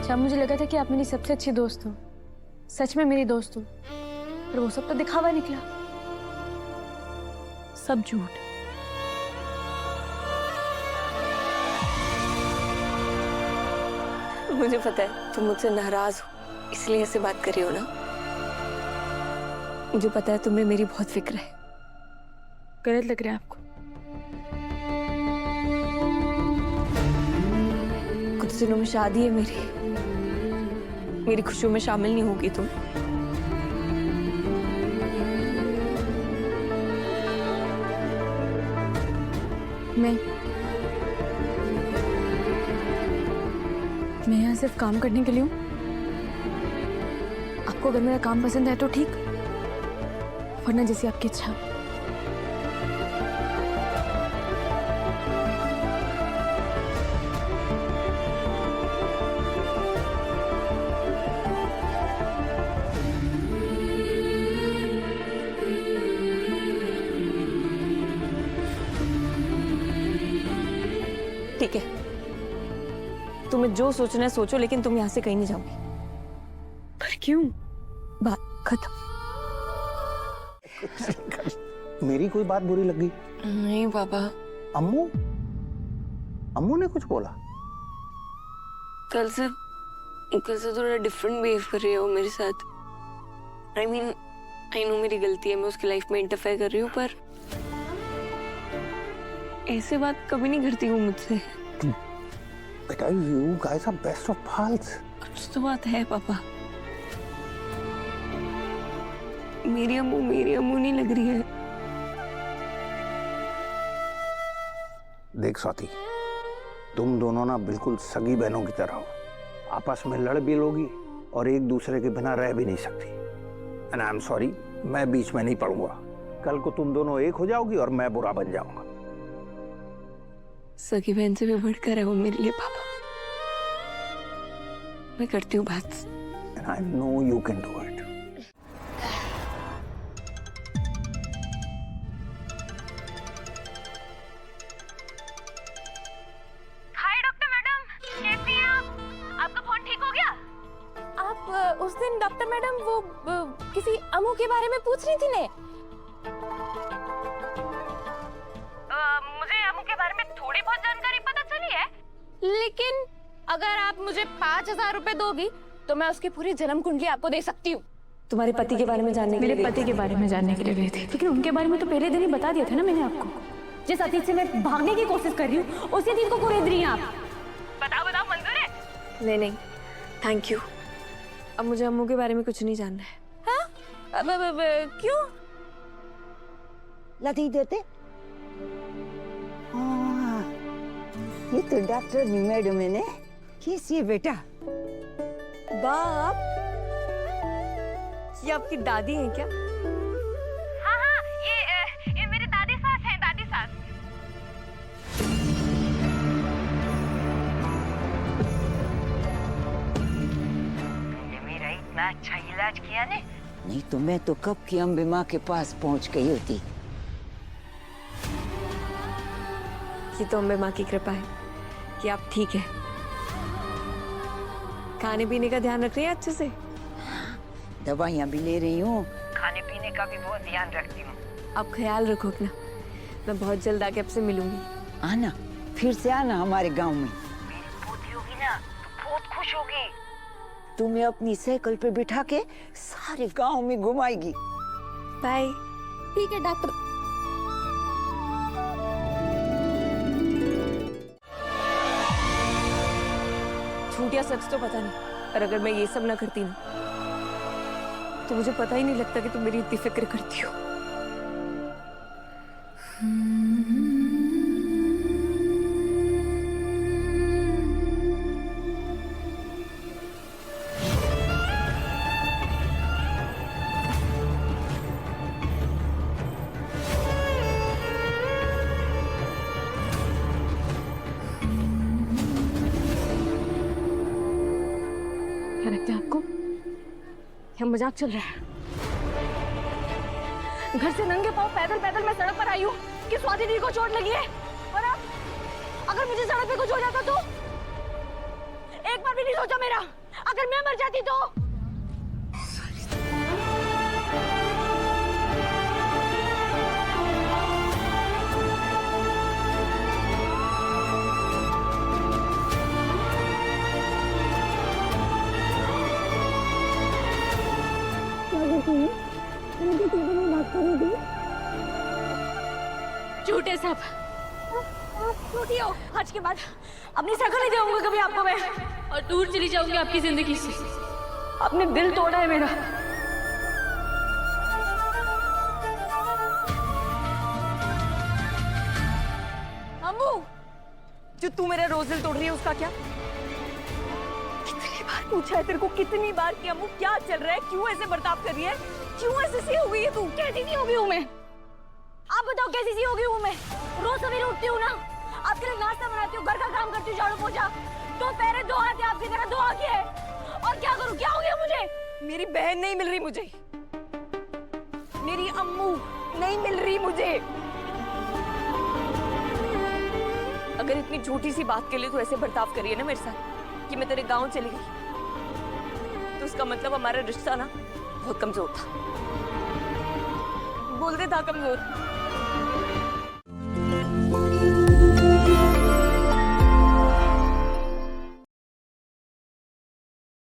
शायद मुझे लगा था कि आप मेरी सबसे अच्छी दोस्त हो, सच में मेरी दोस्त हो, पर वो सब तो दिखावा निकला, सब झूठ। मुझे पता है तुम मुझसे नाराज हो, इसलिए ऐसे बात कर रही हो ना। मुझे पता है तुम्हें मेरी बहुत फिक्र है। गलत लग रहा है आपको? कुछ दिनों में शादी है मेरी खुशियों में शामिल नहीं होगी तुम। मैं यहाँ सिर्फ काम करने के लिए हूँ। आपको अगर मेरा काम पसंद है तो ठीक, वरना जैसी आपकी इच्छा। ठीक है, तुम्हें जो सोचना है सोचो, लेकिन तुम यहाँ से कहीं नहीं जाओगी। पर क्यों? बात खत्म। मेरी कोई बात बुरी लगी? नहीं पापा। अम्मू ने कुछ बोला? कल से थोड़ा डिफरेंट बिहेव कर रही हो मेरे साथ। आई नो मेरी गलती है, मैं उसकी लाइफ में इंटरफेयर कर रही हूँ, पर ऐसे बात कभी नहीं करती हूँ मुझसे। बेटा, you guys are best of pals. कुछ तो बात है पापा। मेरी अम्मू नहीं लग रही है। देख स्वाति, तुम दोनों ना बिल्कुल सगी बहनों की तरह हो। आपस में लड़ भी लोगी और एक दूसरे के बिना रह भी नहीं सकती। एंड आई एम सॉरी, मैं बीच में नहीं पड़ूंगा। कल को तुम दोनों एक हो जाओगी और मैं बुरा बन जाऊंगा। सगी बहन से भी बढ़कर है वो मेरे लिए पापा। मैं करती हूँ बात। And I know you can do it. Hi doctor madam, कैसी हैं आप? आपका फोन ठीक हो गया? आप उस दिन डॉक्टर मैडम वो किसी अमू के बारे में पूछ रही थी ने? मुझे अमू के बारे में थोड़ी बहुत जानकारी पता चली है। लेकिन अगर आप मुझे 5,000 रुपए दोगी तो मैं उसकी पूरी जन्म कुंडली आपको दे सकती हूँ। तुम्हारे पति के बारे में जानने के लिए? मेरे पति के बारे में जानने के लिए गई थी, लेकिन उनके बारे में तो पहले दिन ही बता दिया था ना मैंने आपको। जिस अतीत से मैं भागने की कोशिश कर रही हूँ, उसी अतीत को कुरेद रही हैं आप। बताओ मंजूर है? नहीं, थैंक यू। अब मुझे अम्मू के बारे में कुछ नहीं जानना है। हाँ? क्यों? लती देते? हाँ, ये तो डॉक्टर मैडम है ने। कैसी है बेटा? बाप, ये आपकी दादी हैं क्या? हाँ, ये मेरी दादी सास हैं, दादी सास। ये मेरा इतना अच्छा इलाज किया ने। नहीं तो मैं तो कब की अम्बे माँ के पास पहुँच गई होती। ये तो अम्बे माँ की कृपा है कि आप ठीक है। खाने पीने का ध्यान रख रही हैं अच्छे से? दवाइयाँ भी ले रही हूँ। खाने पीने का भी बहुत ध्यान रखती हूँ। आप ख्याल रखो अपना। मैं बहुत जल्द आके आपसे मिलूंगी। आना, फिर से आना हमारे गांव में। मेरी पोती होगी ना तो बहुत खुश होगी। तुम्हें अपनी साइकिल पे बिठा के सारे गांव में घुमाएगी। बाय। ठीक है डॉक्टर। झूठ या सच तो पता नहीं, पर अगर मैं ये सब ना करती ना तो मुझे पता ही नहीं लगता कि तुम मेरी इतनी फिक्र करती हो। क्या लगता है आपको? क्या मजाक चल रहा है? घर से नंगे पांव पैदल मैं सड़क पर आई हूँ कि स्वाति दी को चोट लगी है। और अब अगर मुझे सड़क पे कुछ हो जाता तो? एक बार भी नहीं सोचा मेरा। अगर मैं मर जाती तो? झूठे सब झूठी हो। आज के बाद अपनी शक्ल नहीं देऊंगी कभी आपको मैं, और दूर चली जाऊंगी आपकी जिंदगी से। आपने दिल तोड़ा है मेरा। अम्मू, जो तू मेरा रोज दिल तोड़ रही है उसका क्या? कितनी बार पूछा है तेरे को, कितनी बार कि अम्मू क्या चल रहा है, क्यों ऐसे बर्ताव कर रही है, क्यों ऐसे सी हो गई है तू? कैसी सी हो गई हूँ मैं? आप बताओ कैसी सी हो गई हूँ मैं? रोज सवेरे उठती हूँ ना, आपके लिए नाश्ता बनाती हूँ, घर का काम करती हूँ, झाड़ू पोछा, तो पैरे दो हाथ आपकी तरह दो आंखें हैं। और क्या करूँ, क्या हो गया मुझे? मेरी बहन नहीं मिल रही मुझे, मेरी अम्मू नहीं मिल रही मुझे। अगर इतनी झूठी सी बात के लिए तू ऐसे बर्ताव करी है ना मेरे साथ कि मैं तेरे गांव चली गई, तो उसका मतलब हमारा रिश्ता ना बहुत कमजोर था, बोलते था कमजोर।